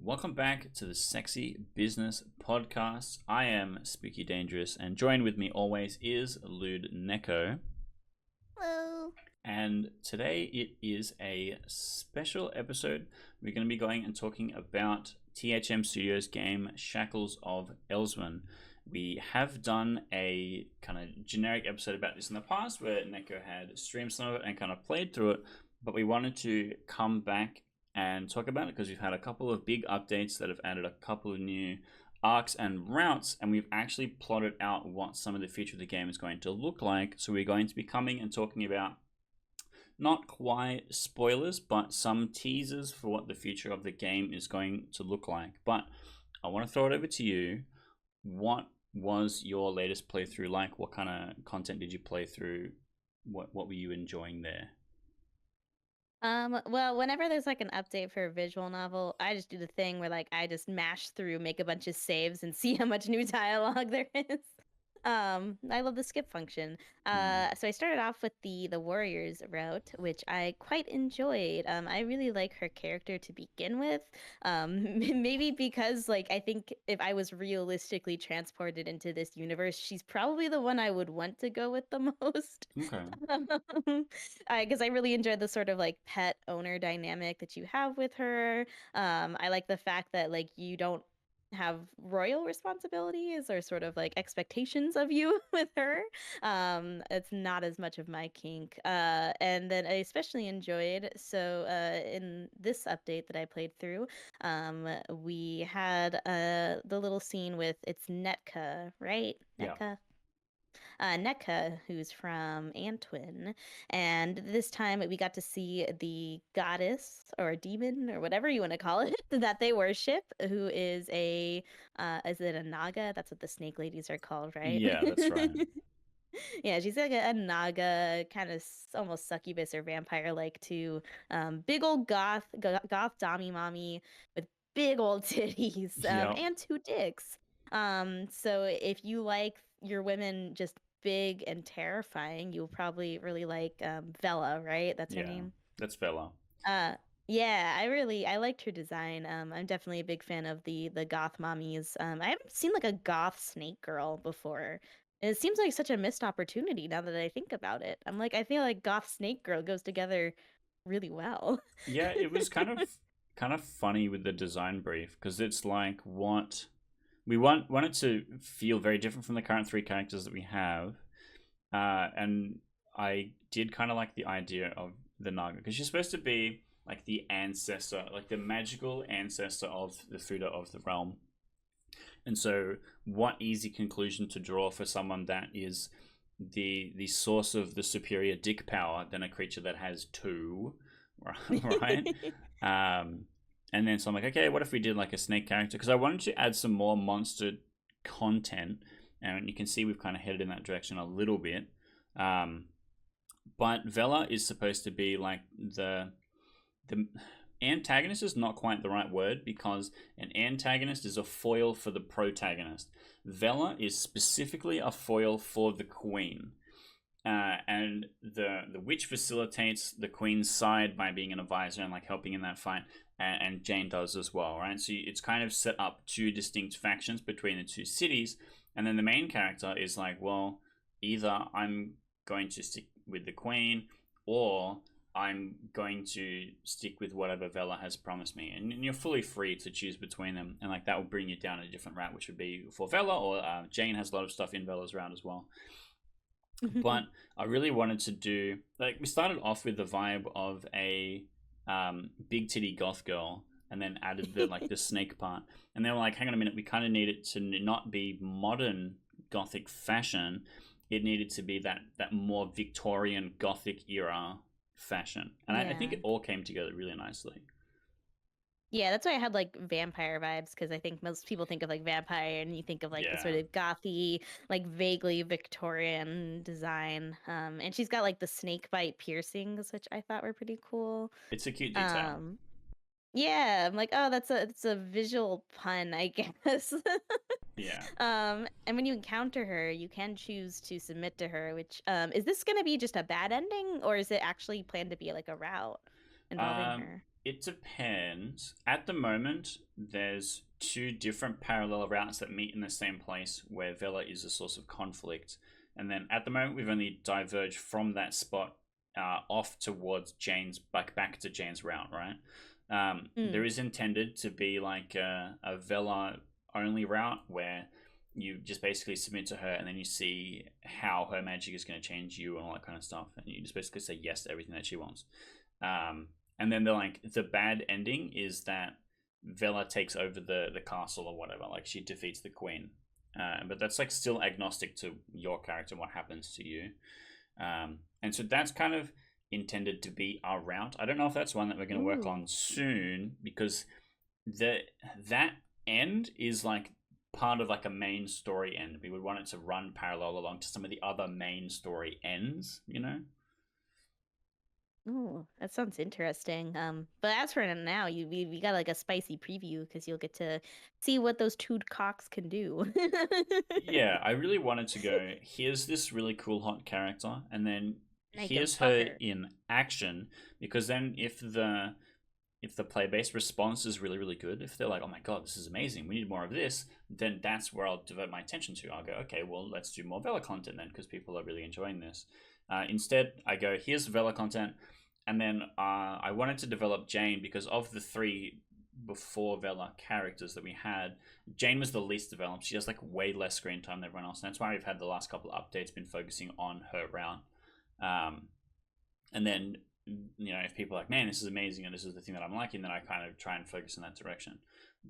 Welcome back to the Sexy Business Podcast. I am Spooky Dangerous, and joined with me always is Lewd Neko. Hello. And today it is a special episode. We're going to be going and talking about THM Studios' game Shackles of Ellswyn. We have done a kind of generic episode about this in the past where Neko had streamed some of it and kind of played through it, but we wanted to come back and talk about it because we've had a couple of big updates that have added a couple of new arcs and routes, and we've actually plotted out what some of the future of the game is going to look like. So we're going to be coming and talking about not quite spoilers, but some teasers for what the future of the game is going to look like. But I want to throw it over to you. What was your latest playthrough like? What kind of content did you play through? What were you enjoying there? Well, whenever there's like an update for a visual novel, I just do the thing where like I just mash through, make a bunch of saves, and see how much new dialogue there is. I love the skip function. So I started off with the Warriors route, which I quite enjoyed. I really like her character to begin with. Maybe because like I think if I was realistically transported into this universe, she's probably the one I would want to go with the most. Okay. Because I really enjoyed the sort of like pet owner dynamic that you have with her. I like the fact that like you don't have royal responsibilities or sort of like expectations of you with her. It's not as much of my kink. And then I especially enjoyed, in this update that I played through, we had the little scene with it's Netka, right? Yeah. Netka. Neka, who's from Antwin. And this time we got to see the goddess or demon or whatever you want to call it that they worship, who is it a Naga? That's what the snake ladies are called, right? Yeah, that's right. Yeah, she's like a Naga, kind of almost succubus or vampire like to big old goth dommy mommy with big old titties Yeah. and two dicks. So if you like your women just big and terrifying, you'll probably really like Vela, right? That's her Yeah. name. That's Bella. Uh yeah, I liked her design. I'm definitely a big fan of the goth mommies. I haven't seen like a goth snake girl before. And it seems like such a missed opportunity now that I think about it. I'm like, I feel like goth snake girl goes together really well. Yeah, it was kind of funny with the design brief because it's like what we want it to feel very different from the current three characters that we have, and I did kind of like the idea of the Naga because she's supposed to be like the ancestor, like the magical ancestor of the Fuda of the realm. And so, what easy conclusion to draw for someone that is the source of the superior dick power than a creature that has two, right? Um, and then so I'm like, okay, what if we did like a snake character? Because I wanted to add some more monster content, and you can see we've kind of headed in that direction a little bit. Um, but Vela is supposed to be like the antagonist is not quite the right word because an antagonist is a foil for the protagonist. Vela is specifically a foil for the queen. And the witch facilitates the queen's side by being an advisor and like helping in that fight, and Jane does as well, right? So it's kind of set up two distinct factions between the two cities, and then the main character is like, well, either I'm going to stick with the queen, or I'm going to stick with whatever Vela has promised me, and you're fully free to choose between them, and like that will bring you down a different route, which would be for Vela, or Jane has a lot of stuff in Vela's route as well. But I really wanted to do like we started off with the vibe of a big titty goth girl, and then added the snake part, and they were like, hang on a minute, we kind of need it to not be modern gothic fashion. It needed to be that more Victorian gothic era fashion, and I think Yeah. it all came together really nicely. Yeah, that's why I had like vampire vibes because I think most people think of like vampire and you think of like the sort Yeah, of gothy, like vaguely Victorian design. And she's got like the snake bite piercings, which I thought were pretty cool. it's a cute detail. Um, yeah, I'm like, oh, it's a visual pun, I guess. Yeah. And when you encounter her, you can choose to submit to her, which is this gonna be just a bad ending or is it actually planned to be like a route involving Um, her? It depends. At the moment, there's two different parallel routes that meet in the same place where Vela is a source of conflict. And then at the moment, we've only diverged from that spot off towards Jane's, back to Jane's route, right? There Mm. is intended to be like a Vela only route where you just basically submit to her and then you see how her magic is going to change you and all that kind of stuff. And you just basically say yes to everything that she wants. Um, and then the bad ending is that Vela takes over the castle or whatever. Like she defeats the queen, but that's like still agnostic to your character and what happens to you. And so that's kind of intended to be our route. I don't know if that's one that we're going to work Ooh. on soon because the that end is like part of like a main story end. We would want it to run parallel along to some of the other main story ends, you know? Ooh, that sounds interesting. But as for now, we got like a spicy preview because you'll get to see what those two cocks can do. Yeah, I really wanted to go, here's this really cool hot character, and then I can here's fuck her her. in action, because then if the play based response is really, really good, if they're like, oh my god, this is amazing, we need more of this, then that's where I'll devote my attention to. I'll go, okay, well, let's do more Vela content then, because people are really enjoying this. Instead, I go, here's Vela content, and then I wanted to develop Jane because of the three before Vela characters that we had, Jane was the least developed. She has like way less screen time than everyone else, and that's why we've had the last couple of updates been focusing on her route. Um, and then if people are like, man, this is amazing and this is the thing that I'm liking, then I kind of try and focus in that direction.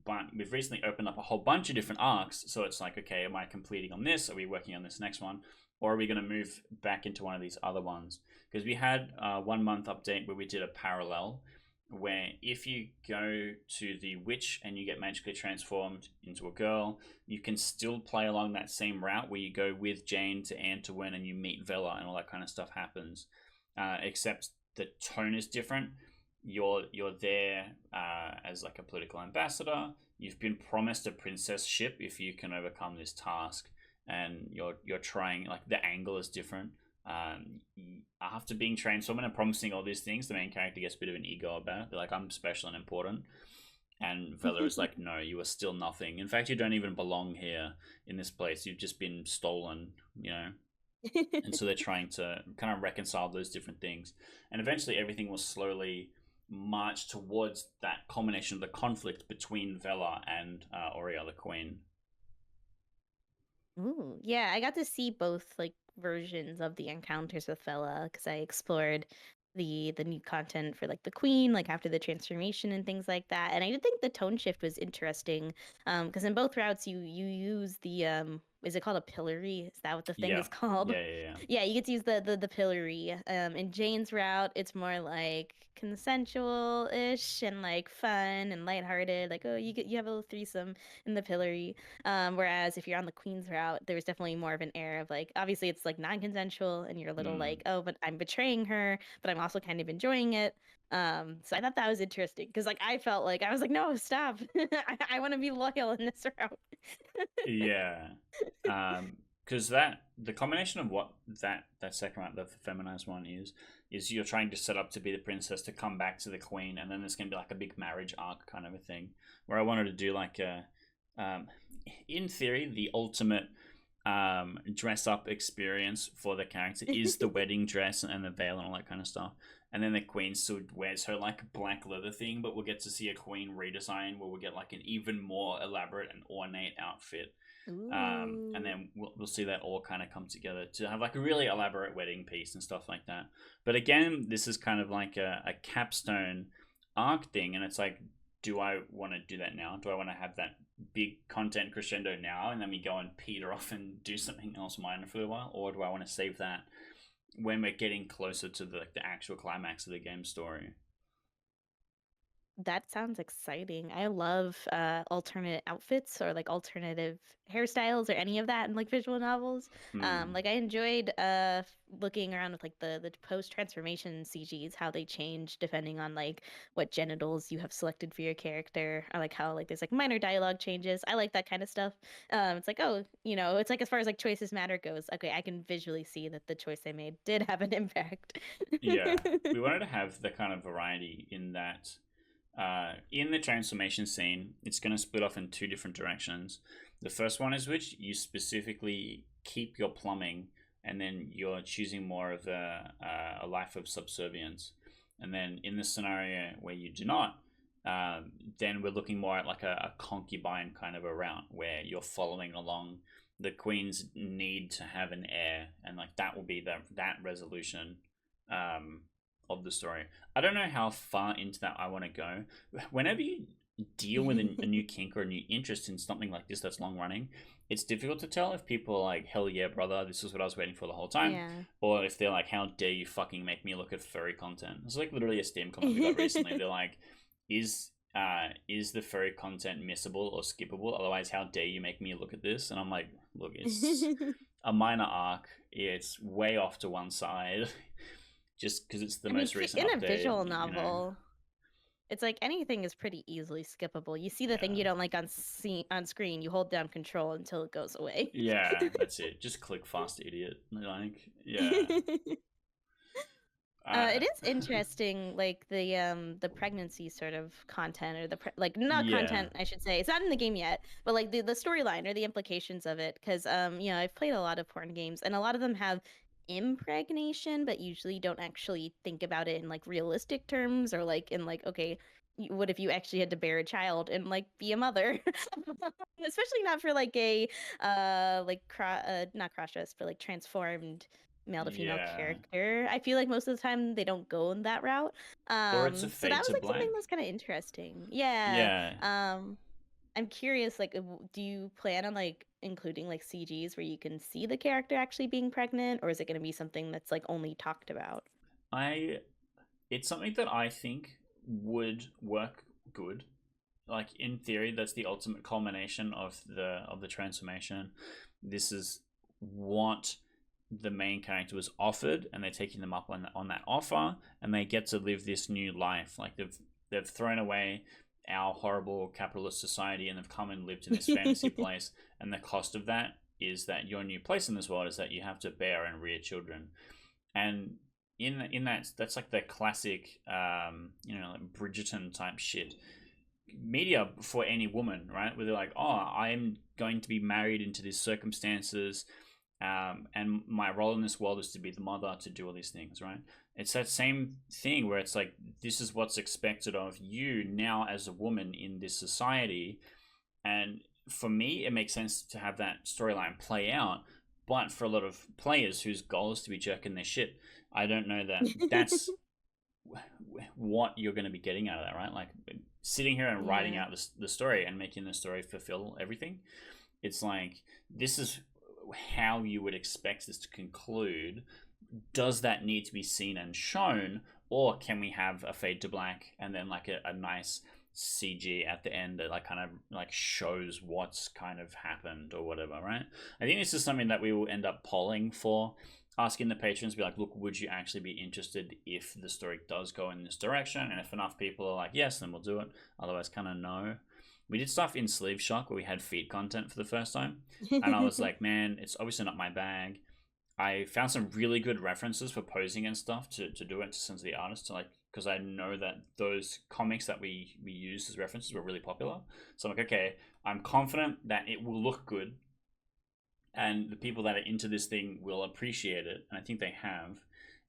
But we've recently opened up a whole bunch of different arcs, so it's like, okay, am I completing on this? Are we working on this next one? Or are we going to move back into one of these other ones? Because we had a 1 month update where we did a parallel where if you go to the witch and you get magically transformed into a girl, you can still play along that same route where you go with Jane to Antuin and you meet Vela and all that kind of stuff happens. Except the tone is different. You're there as like a political ambassador. You've been promised a princess ship if you can overcome this task, and you're trying, like, the angle is different. After being transformed and promising all these things, the main character gets a bit of an ego about it. They're like, I'm special and important. And Vela is like, no, you are still nothing. In fact, you don't even belong here in this place. You've just been stolen, you know? And so they're trying to kind of reconcile those different things. And eventually everything will slowly march towards that culmination of the conflict between Vela and Aurea, the queen. Ooh, yeah, I got to see both like versions of the encounters with Fella because I explored the new content for like the Queen, like after the transformation and things like that. And I did think the tone shift was interesting. Because in both routes you use the is it called a pillory? Is that what the thing Yeah. is called? Yeah, yeah, yeah. Yeah, you get to use the pillory. In Jane's route, it's more like consensual-ish and like fun and lighthearted. Like, oh, you have a little threesome in the pillory. Whereas if you're on the Queen's route, there's definitely more of an air of like, obviously it's like non-consensual and you're a little Mm. like, oh, but I'm betraying her, but I'm also kind of enjoying it. So I thought that was interesting because like I felt like I was like, no, stop. I want to be loyal in this route. Yeah. Because that the combination of what that second round, the feminized one is you're trying to set up to be the princess to come back to the queen, and then there's gonna be like a big marriage arc kind of a thing. Where I wanted to do like um, in theory, the ultimate dress up experience for the character is the wedding dress and the veil and all that kind of stuff. And then the queen still wears her like black leather thing, but we'll get to see a queen redesign where we'll get like an even more elaborate and ornate outfit. And Ooh. then we'll see that all kind of come together to have like a really elaborate wedding piece and stuff like that. But again, this is kind of like a capstone arc thing, and it's like, do I want to do that now? Do I want to have that big content crescendo now and then we go and peter off and do something else minor for a while, or do I want to save that when we're getting closer to the actual climax of the game story? That sounds exciting. I love alternate outfits or like alternative hairstyles or any of that in like visual novels. Hmm. Like I enjoyed looking around with like the post transformation CGs, how they change depending on like what genitals you have selected for your character, or like how like there's like minor dialogue changes. I like that kind of stuff. It's like, oh, it's like as far as like choices matter goes, okay, I can visually see that the choice they made did have an impact. Yeah, we wanted to have the kind of variety in that. In the transformation scene, it's going to split off in two different directions. The first one is which you specifically keep your plumbing, and then you're choosing more of a life of subservience. And then in the scenario where you do not, then we're looking more at like a concubine kind of a route where you're following along the queen's need to have an heir, and like that will be that resolution um, of the story. I don't know how far into that I want to go. Whenever you deal with a new kink or a new interest in something like this that's long running, it's difficult to tell if people are like, hell yeah, brother, this is what I was waiting for the whole time. Yeah. Or if they're like, how dare you fucking make me look at furry content. It's like literally a Steam comment we got recently. They're like, is the furry content missable or skippable? Otherwise, how dare you make me look at this? And I'm like, look, it's a minor arc. It's way off to one side. Just because it's the most recent in update, a visual novel, it's like anything is pretty easily skippable. You see the thing you don't like on screen, you hold down control until it goes away. Yeah, that's it. Just click fast, idiot. Like, yeah. It is interesting, like the pregnancy sort of content, or like not Yeah. content, I should say. It's not in the game yet, but like the storyline or the implications of it. Because I've played a lot of porn games, and a lot of them have impregnation, but usually don't actually think about it in like realistic terms, or like in like, okay, what if you actually had to bear a child and like be a mother? Especially not for like a not cross-dressed, but like transformed male to female Yeah. character. I feel like most of the time they don't go in that route. Or it's a So that fade was to like something black. that's kind of interesting. Yeah. Yeah. I'm curious, like, do you plan on like including like CGs where you can see the character actually being pregnant, or is it going to be something that's like only talked about? It's something that I think would work good. Like in theory, that's the ultimate culmination of the transformation. This is what the main character was offered, and they're taking them up on that offer, and they get to live this new life. Like they've thrown away our horrible capitalist society, and they've come and lived in this fantasy place. And the cost of that is that your new place in this world is that you have to bear and rear children. And in that's like the classic, like Bridgerton type shit media for any woman, right? Where they're like, oh, I am going to be married into these circumstances, and my role in this world is to be the mother, to do all these things, right? It's that same thing where it's like, this is what's expected of you now as a woman in this society. And for me, it makes sense to have that storyline play out. But for a lot of players whose goal is to be jerking their shit, I don't know that that's what you're going to be getting out of that, right? Like sitting here and writing out the story and making the story fulfill everything. It's like, this is how you would expect this to conclude. Does that need to be seen and shown, or can we have a fade to black and then like a nice CG at the end that like kind of like shows what's kind of happened or whatever, right? I think this is something that we will end up polling for, asking the patrons, be like, look, would you actually be interested if the story does go in this direction? And if enough people are like, yes, then we'll do it. Otherwise, kind of no. We did stuff in Sleeve Shock where we had feet content for the first time. And I was like, man, it's obviously not my bag. I found some really good references for posing and stuff to do it, to send to the artist, to like, because I know that those comics that we used as references were really popular. So I'm like, okay, I'm confident that it will look good, and the people that are into this thing will appreciate it, and I think they have.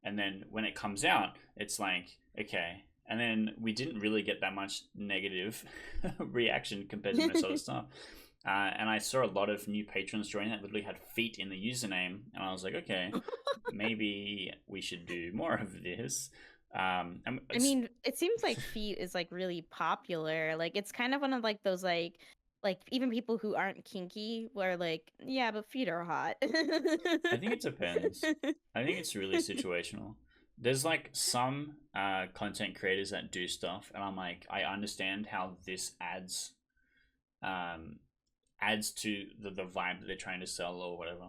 And then when it comes out, it's like, okay. And then we didn't really get that much negative reaction compared to most other stuff. And I saw a lot of new patrons join that literally had feet in the username, and I was like, okay, maybe we should do more of this. I mean, it seems like feet is like really popular. Like it's kind of one of like those like even people who aren't kinky were like, yeah, but feet are hot. I think it depends. I think it's really situational. There's like some content creators that do stuff, and I'm like, I understand how this adds to the vibe that they're trying to sell or whatever.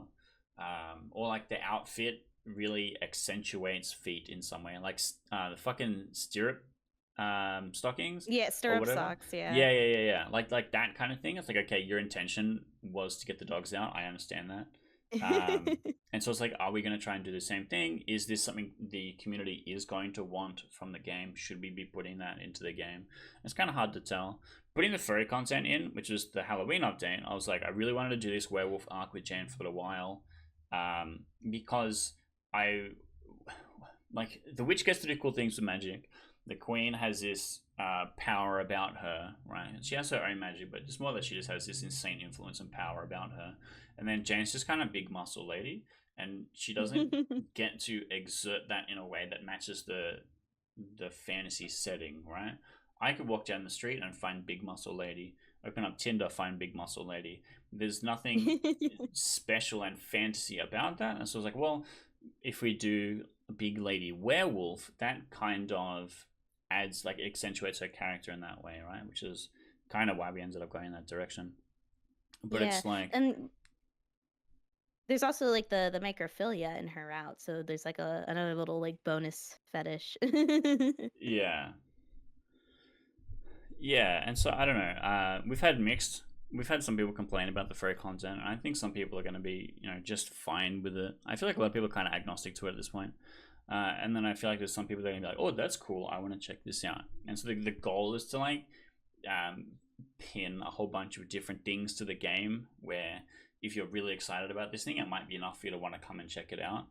Or like the outfit really accentuates feet in some way, like the fucking stirrup stockings. Yeah, stirrup socks. Yeah. Yeah. Like that kind of thing. It's like, okay, your intention was to get the dogs out. I understand that. And so it's like, are we going to try and do the same thing? Is this something the community is going to want from the game? Should we be putting that into the game? It's kind of hard to tell. Putting the furry content in, which was the Halloween update, I was like, I really wanted to do this werewolf arc with Jane for a while, because I like the witch gets to do cool things with magic. The queen has this power about her, right? She has her own magic, but it's more that she just has this insane influence and power about her. And then Jane's just kind of big muscle lady, and she doesn't get to exert that in a way that matches the fantasy setting, right? I could walk down the street and find big muscle lady. Open up Tinder, find big muscle lady. There's nothing special and fantasy about that, and so I was like, well, if we do a big lady werewolf, that kind of adds, like, accentuates her character in that way, right? Which is kind of why we ended up going in that direction. But Yeah, it's like, and there's also like the microphilia in her route, so there's like another little like bonus fetish. yeah, yeah, and so I don't know. We've had some people complain about the furry content, and I think some people are going to be, just fine with it. I feel like a lot of people are kind of agnostic to it at this point. And then I feel like there's some people that are going to be like, oh, that's cool. I want to check this out. And so the goal is to, like, um, pin a whole bunch of different things to the game where if you're really excited about this thing, it might be enough for you to want to come and check it out.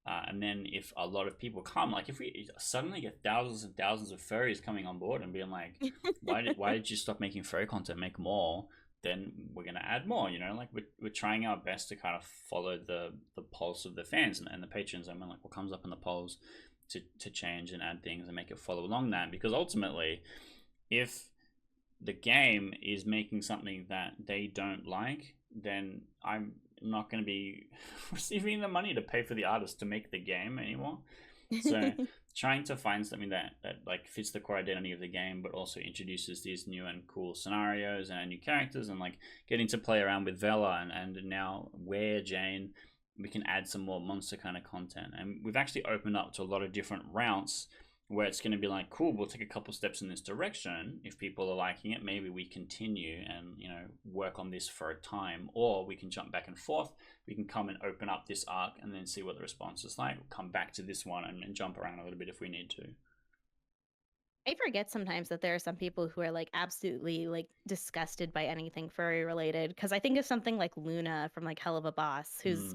And then if a lot of people come, like if we suddenly get thousands and thousands of furries coming on board and being like, why did you stop making furry content? Make more. Then we're gonna add more. Like we're trying our best to kind of follow the pulse of the fans and the patrons. I mean, like what comes up in the polls to change and add things and make it follow along that. Because ultimately, if the game is making something that they don't like, then I'm not going to be receiving the money to pay for the artist to make the game anymore. So trying to find something that like fits the core identity of the game, but also introduces these new and cool scenarios and new characters, and like getting to play around with Vela and now where Jane, we can add some more monster kind of content. And we've actually opened up to a lot of different routes where it's going to be like, cool, we'll take a couple steps in this direction. If people are liking it, maybe we continue and work on this for a time, or we can jump back and forth. We can come and open up this arc and then see what the response is like. We'll come back to this one and jump around a little bit if we need to. I forget sometimes that there are some people who are like absolutely like disgusted by anything furry related. Because I think of something like Luna from like Hell of a Boss, who's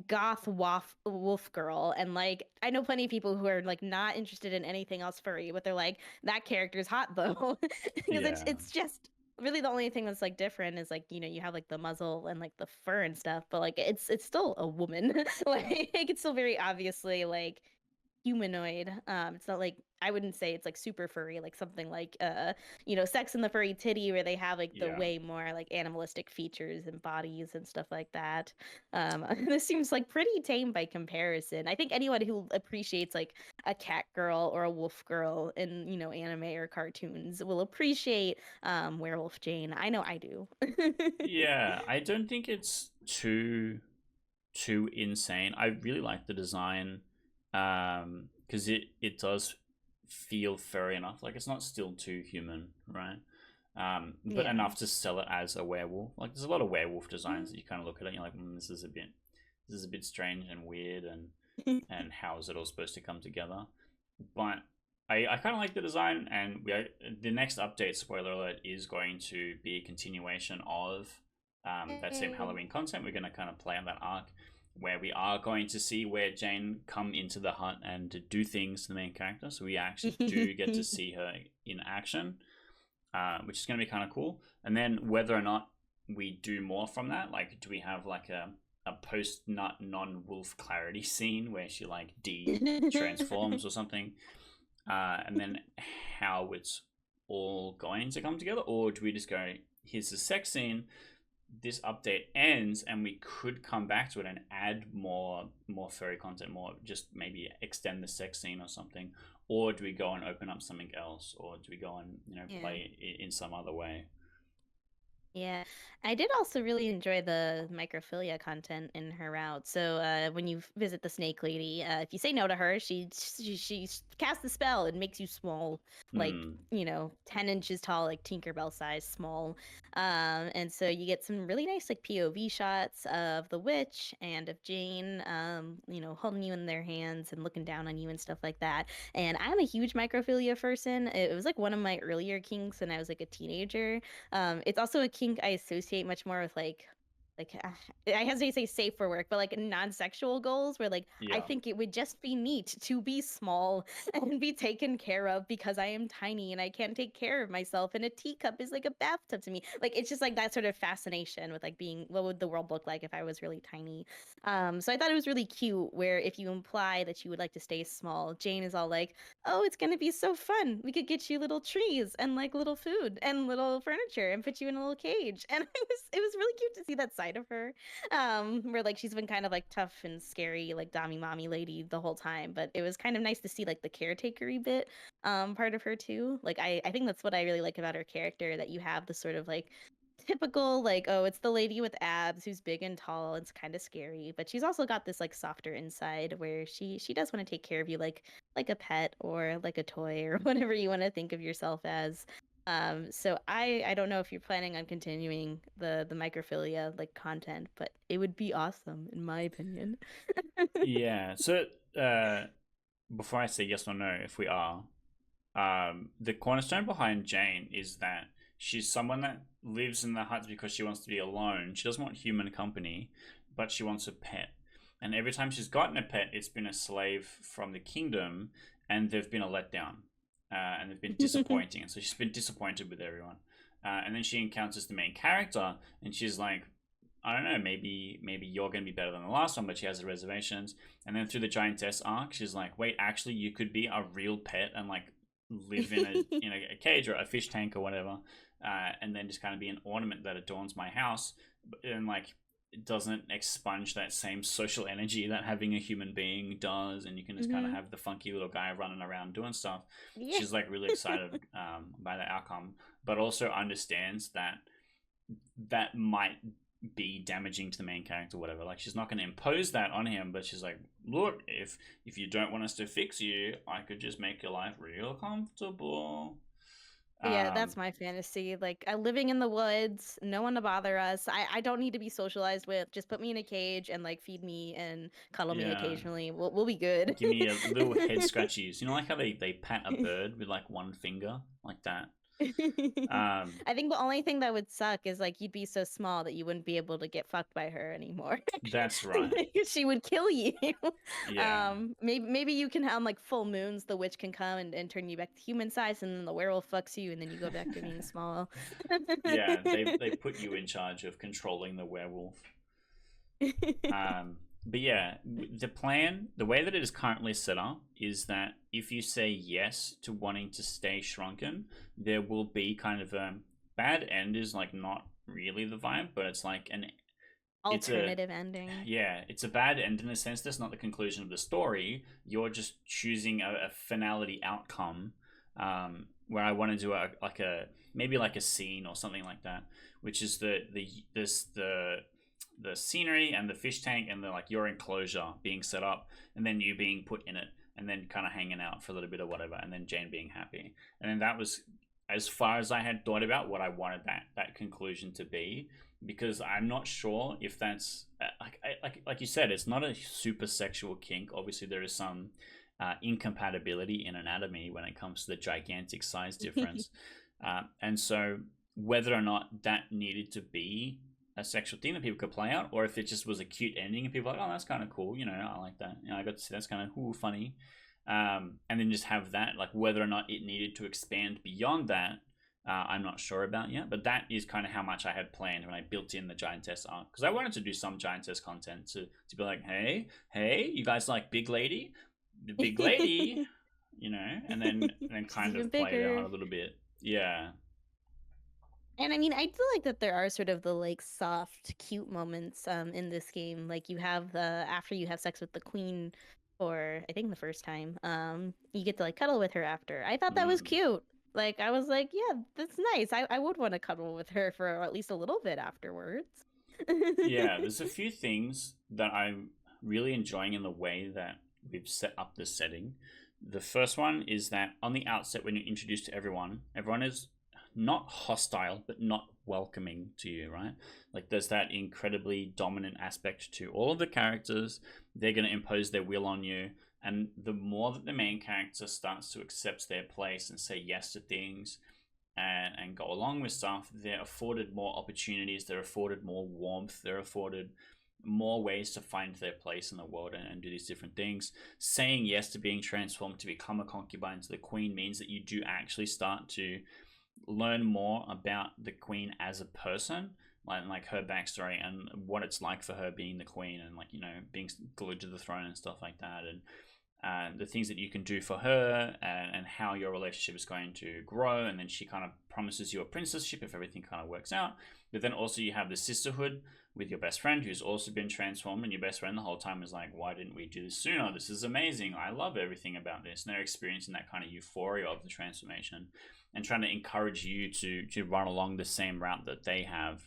goth wolf girl, and like I know plenty of people who are like not interested in anything else furry, but they're like, that character's hot though. Because Yeah. it's just really the only thing that's like different is like you have like the muzzle and like the fur and stuff, but like it's still a woman. Like it's still very obviously like humanoid. It's not like I wouldn't say it's like super furry, like something like Sex and the Furry Titty, where they have like the Yeah. way more like animalistic features and bodies and stuff like that. This seems like pretty tame by comparison. I think anyone who appreciates like a cat girl or a wolf girl in anime or cartoons will appreciate Werewolf Jane. I know I do. Yeah. I don't think it's too insane. I really like the design, because it does feel furry enough. Like it's not still too human, right? But Yeah. enough to sell it as a werewolf. Like there's a lot of werewolf designs that you kind of look at it and you're like, this is a bit strange and weird, and how is it all supposed to come together? But I kind of like the design, and the next update, spoiler alert, is going to be a continuation of that same Halloween content. We're going to kind of play on that arc where we are going to see where Jane come into the hut and to do things to the main character. So we actually do get to see her in action, which is going to be kind of cool. And then whether or not we do more from that, like do we have like a post nut non wolf clarity scene where she like transforms or something, and then how it's all going to come together, or do we just go, here's the sex scene, this update ends, and we could come back to it and add more furry content, more just maybe extend the sex scene or something, or do we go and open up something else, or do we go and Yeah. play in some other way? Yeah, I did also really enjoy the microphilia content in her route. So when you visit the snake lady, if you say no to her, she casts the spell and makes you small, like Hmm. 10 inches tall, like Tinkerbell size, small. And so you get some really nice like POV shots of the witch and of Jane, holding you in their hands and looking down on you and stuff like that. And I'm a huge microphilia person. It was like one of my earlier kinks when I was like a teenager. It's also a kink I associate much more with I hesitate to say safe for work, but like non-sexual goals where like I Yeah. think it would just be neat to be small and be taken care of because I am tiny and I can't take care of myself and a teacup is like a bathtub to me. Like it's just like that sort of fascination with like being what would the world look like if I was really tiny. So I thought it was really cute where if you imply that you would like to stay small, Jane is all like, oh, it's gonna be so fun. We could get you little trees and like little food and little furniture and put you in a little cage. And it was really cute to see that side of her. Where like she's been kind of like tough and scary, like Dami mommy lady the whole time. But it was kind of nice to see like the caretakery bit part of her too. Like I think that's what I really like about her character, that you have the sort of like typical like, oh, it's the lady with abs who's big and tall. It's kind of scary, but she's also got this like softer inside where she does want to take care of you like a pet or like a toy or whatever you want to think of yourself as. So I don't know if you're planning on continuing the microphilia like content, but it would be awesome in my opinion. Yeah. So, uh, before I say yes or no, if we are, the cornerstone behind Jane is that she's someone that lives in the huts because she wants to be alone. She doesn't want human company, but she wants a pet. And every time she's gotten a pet, it's been a slave from the kingdom, and they've been a letdown, and they've been disappointing. And so she's been disappointed with everyone. And then she encounters the main character, and she's like, I don't know, maybe you're gonna be better than the last one, but she has the reservations. And then through the giantess arc, she's like, wait, actually, you could be a real pet and like live in a cage or a fish tank or whatever, and then just kind of be an ornament that adorns my house, and like it doesn't expunge that same social energy that having a human being does, and you can just kind of Hmm. have the funky little guy running around doing stuff. Yeah. She's like really excited by the outcome, but also understands that that might be damaging to the main character, whatever. Like she's not going to impose that on him, but she's like, look, if you don't want us to fix you, I could just make your life real comfortable. Yeah, um that's my fantasy. Like, living in the woods, no one to bother us. I don't need to be socialized with. Just put me in a cage and like feed me and cuddle me yeah, occasionally. We'll be good. give me a little head scratchies, like how they pat a bird with like one finger like that. um I think the only thing that would suck is like you'd be so small that you wouldn't be able to get fucked by her anymore. that's right. She would kill you. Yeah. Maybe you can have like full moons, the witch can come and turn you back to human size, and then the werewolf fucks you, and then you go back to being small. Yeah, they put you in charge of controlling the werewolf. But yeah, the plan, the way that it is currently set up, is that if you say yes to wanting to stay shrunken, there will be kind of a bad end. Is like not really the vibe, but it's like it's a Alternative ending. yeah, it's a bad end in the sense that's not the conclusion of the story. You're just choosing a finality outcome, where I want to do like a maybe like a scene or something like that, which is the scenery and the fish tank and the like your enclosure being set up, and then you being put in it, and then kind of hanging out for a little bit or whatever, and then Jane being happy. And then that was as far as I had thought about what I wanted that conclusion to be, because I'm not sure if that's like you said, it's not a super sexual kink. Obviously, there is some incompatibility in anatomy when it comes to the gigantic size difference, and so whether or not that needed to be a sexual thing that people could play out, or if it just was a cute ending and people were like, oh, that's kind of cool, I like that, I got to see that's kind of funny, and then just have that, like whether or not it needed to expand beyond that, I'm not sure about yet. But that is kind of how much I had planned when I built in the giantess arc, because I wanted to do some giantess content to be like, hey, you guys like big lady, the big lady, and then She's kind even of play it out bigger. a little bit. Yeah. And I mean, I feel like that there are sort of the like soft, cute moments in this game. Like you have the after you have sex with the queen, or I think the first time, you get to like cuddle with her after. I thought that was Mm. cute. Like I was like, yeah, that's nice. I would want to cuddle with her for at least a little bit afterwards. Yeah, there's a few things that I'm really enjoying in the way that we've set up the setting. The first one is that on the outset, when you're introduced to everyone, everyone is not hostile, but not welcoming to you, right? Like there's that incredibly dominant aspect to all of the characters. They're going to impose their will on you. And the more that the main character starts to accept their place and say yes to things, and go along with stuff, they're afforded more opportunities, they're afforded more warmth, they're afforded more ways to find their place in the world and do these different things. Saying yes to being transformed to become a concubine to the queen means that you do actually start to learn more about the queen as a person, like her backstory and what it's like for her being the queen, and like, you know, being glued to the throne and stuff like that, and the things that you can do for her, and how your relationship is going to grow. And then she kind of promises you a princessship if everything kind of works out. But then also you have the sisterhood with your best friend who's also been transformed, and your best friend the whole time is like, why didn't we do this sooner? This is amazing. I love everything about this. And they're experiencing that kind of euphoria of the transformation and trying to encourage you to run along the same route that they have.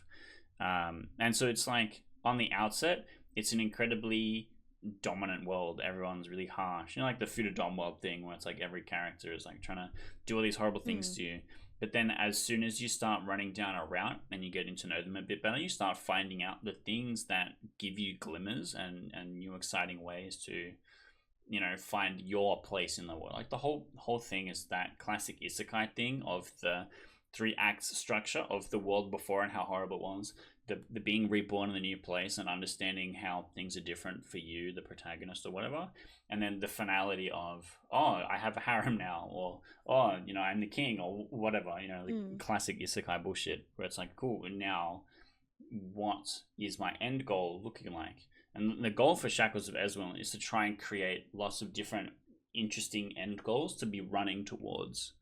And so it's like on the outset, it's an incredibly dominant world. Everyone's really harsh, you know, like the Dom world thing where it's like every character is like trying to do all these horrible things Mm. to you. But then as soon as you start running down a route and you get to know them a bit better, you start finding out the things that give you glimmers and new exciting ways to, you know, find your place in the world. Like the whole thing is that classic isekai thing of the three acts structure of the world before and how horrible it was. The being reborn in a new place and understanding how things are different for you, the protagonist or whatever. And then the finality of, oh, I have a harem now, or oh, you know, I'm the king, or whatever, you know, like Mm. classic isekai bullshit where it's like, cool, and now what is my end goal looking like? And the goal for Shackles of Ellswyn is to try and create lots of different interesting end goals to be running towards.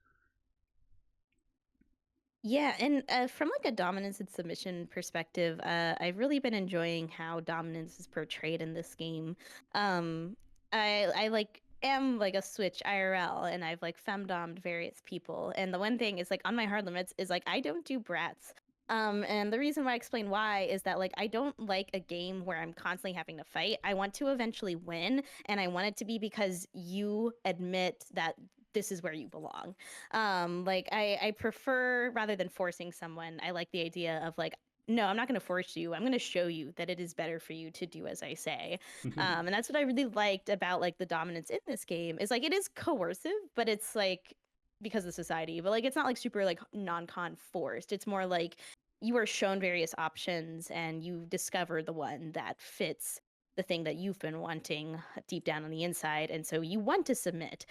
Yeah, and from like a dominance and submission perspective, I've really been enjoying how dominance is portrayed in this game. Um, I like am like a switch IRL, and I've like femdomed various people. And the one thing is like on my hard limits is like I don't do brats. And the reason why I explain why is that like I don't like a game where I'm constantly having to fight. I want to eventually win, and I want it to be because you admit that this is where you belong. Like I prefer rather than forcing someone, I like the idea of like, no, I'm not going to force you. I'm going to show you that it is better for you to do as I say. And that's what I really liked about like the dominance in this game is like it is coercive, but it's like because of society, but like it's not like super like non-con forced. It's more like you are shown various options and you discover the one that fits the thing that you've been wanting deep down on the inside, and so you want to submit.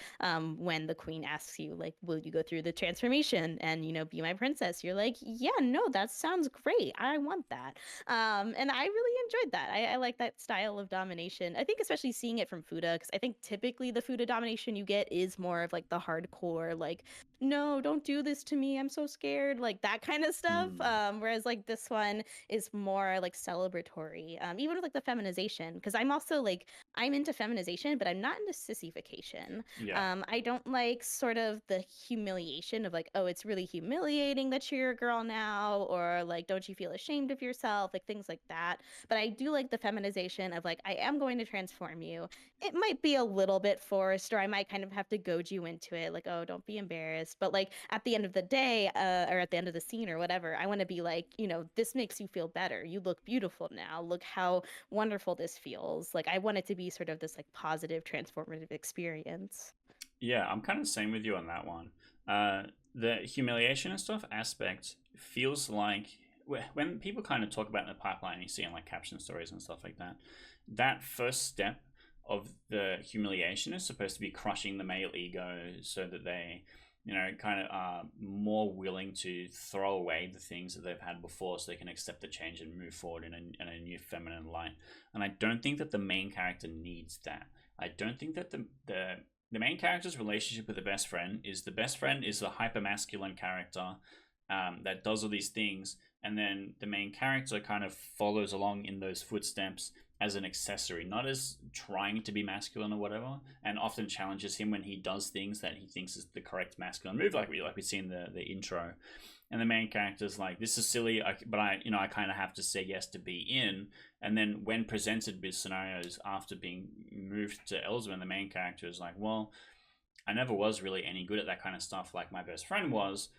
When the queen asks you like, will you go through the transformation and, you know, be my princess, you're like, yeah, no, that sounds great, I want that. And I really enjoyed that. I like that style of domination. I think especially seeing it from Fuda, because I think typically the Fuda domination you get is more of like the hardcore like, no, don't do this to me, I'm so scared, like that kind of stuff. Mm, Whereas like this one is more like celebratory, even with like the feminization, because I'm also like, I'm into feminization, but I'm not into sissification. yeah. I don't like sort of the humiliation of like, oh, it's really humiliating that you're a girl now, or like, don't you feel ashamed of yourself, like things like that. But I do like the feminization of like, I am going to transform you. It might be a little bit forced, or I might kind of have to goad you into it, like, oh, don't be embarrassed. But like at the end of the day, or at the end of the scene or whatever, I want to be like, you know, this makes you feel better. You look beautiful now. Look how wonderful this feels. Like I want it to be sort of this like positive transformative experience. Yeah, I'm kind of the same with you on that one. The humiliation and stuff aspect feels like when people kind of talk about the pipeline, you see in like caption stories and stuff like that, that first step of the humiliation is supposed to be crushing the male ego so that they, you know, kind of are more willing to throw away the things that they've had before so they can accept the change and move forward in a new feminine light. And I don't think that the main character needs that. I don't think that the main character's relationship with the best friend is a hyper masculine character that does all these things, and then the main character kind of follows along in those footsteps as an accessory, not as trying to be masculine or whatever, and often challenges him when he does things that he thinks is the correct masculine move, like we see in the intro. And the main character's like, this is silly, but I kind of have to say yes to be in. And then when presented with scenarios after being moved to Ellswyn, the main character is like, well, I never was really any good at that kind of stuff like my best friend was.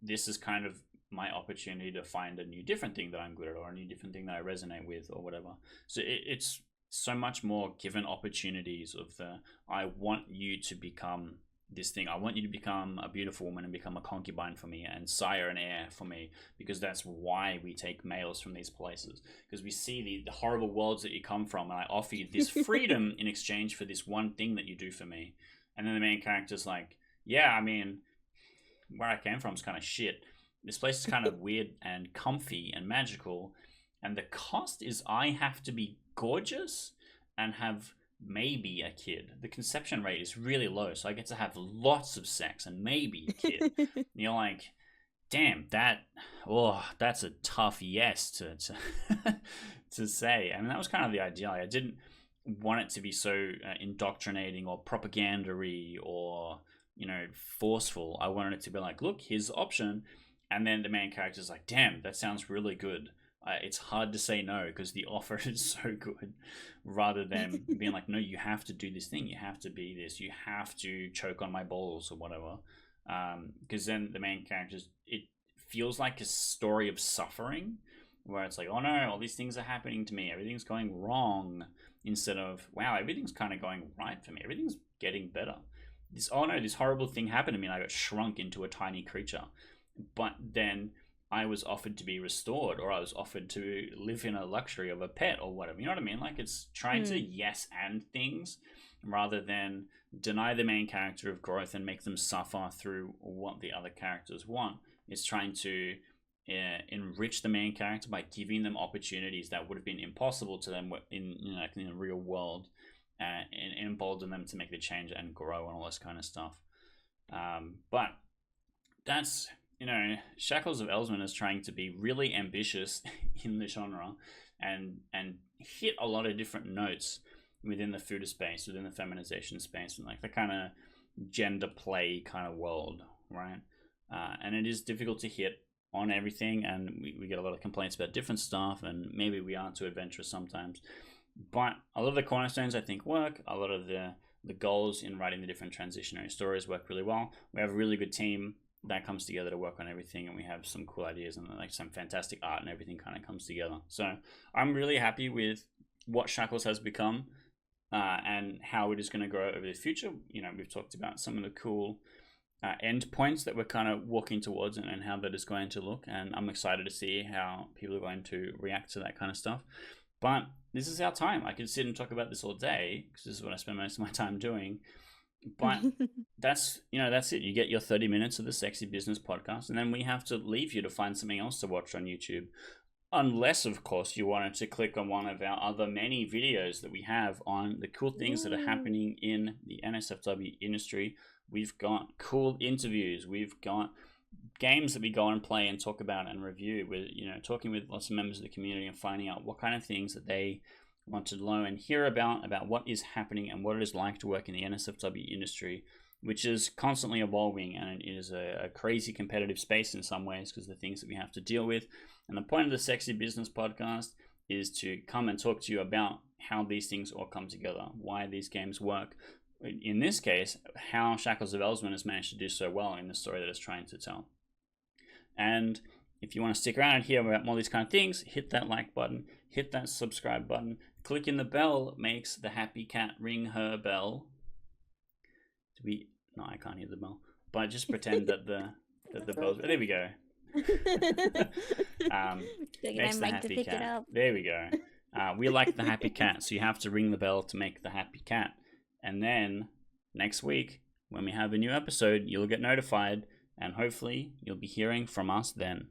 This is kind of my opportunity to find a new different thing that I'm good at, or a new different thing that I resonate with, or whatever. So it's so much more given opportunities of the, I want you to become this thing. I want you to become a beautiful woman and become a concubine for me and sire an heir for me, because that's why we take males from these places, because we see the horrible worlds that you come from, and I offer you this freedom in exchange for this one thing that you do for me. And then the main character's like, yeah, I mean, where I came from is kind of shit. This place is kind of weird and comfy and magical, and the cost is I have to be gorgeous and have maybe a kid. The conception rate is really low, so I get to have lots of sex and maybe a kid. And you're like, damn, that's a tough yes to to say. I mean, that was kind of the idea. I didn't want it to be so indoctrinating or propagandary or forceful. I wanted it to be like, look, here's the option, and then the main character's like, damn, that sounds really good. It's hard to say no because the offer is so good, rather than being like, no, you have to do this thing, you have to be this, you have to choke on my balls or whatever. Because then the main characters, it feels like a story of suffering, where it's like, oh no, all these things are happening to me, everything's going wrong, instead of, wow, everything's kind of going right for me, everything's getting better. This horrible thing happened to me and I got shrunk into a tiny creature. But then I was offered to be restored, or I was offered to live in a luxury of a pet or whatever. You know what I mean? Like, it's trying to yes and things rather than deny the main character of growth and make them suffer through what the other characters want. It's trying to enrich the main character by giving them opportunities that would have been impossible to them in the real world, and embolden them to make the change and grow and all this kind of stuff. But that's, Shackles of Ellswyn is trying to be really ambitious in the genre and hit a lot of different notes within the food space, within the feminization space, and like the kind of gender play kind of world, right? And it is difficult to hit on everything, and we get a lot of complaints about different stuff, and maybe we aren't too adventurous sometimes. But a lot of the cornerstones, I think, work. A lot of the goals in writing the different transitionary stories work really well. We have a really good team that comes together to work on everything, and we have some cool ideas and like some fantastic art, and everything kind of comes together. So I'm really happy with what Shackles has become, and how it is going to grow over the future. We've talked about some of the cool end points that we're kind of walking towards, and how that is going to look, and I'm excited to see how people are going to react to that kind of stuff. But this is our time. I could sit and talk about this all day, because this is what I spend most of my time doing. But that's it. You get your 30 minutes of the Sexy Business Podcast, and then we have to leave you to find something else to watch on YouTube. Unless, of course, you wanted to click on one of our other many videos that we have on the cool things that are happening in the NSFW industry. We've got cool interviews. We've got games that we go and play and talk about and review. With talking with lots of members of the community and finding out what kind of things that they want to learn and hear about what is happening and what it is like to work in the NSFW industry, which is constantly evolving, and it is a crazy competitive space in some ways because of the things that we have to deal with. And the point of the Sexy Business Podcast is to come and talk to you about how these things all come together, why these games work. In this case, how Shackles of Ellswyn has managed to do so well in the story that it's trying to tell. And if you want to stick around and hear about more of these kind of things, hit that like button, hit that subscribe button, clicking the bell makes the happy cat ring her bell. No, I can't hear the bell, but just pretend that the bell's... There we go. Makes the happy cat. There we go. We like the happy cat, so you have to ring the bell to make the happy cat. And then next week, when we have a new episode, you'll get notified, and hopefully you'll be hearing from us then.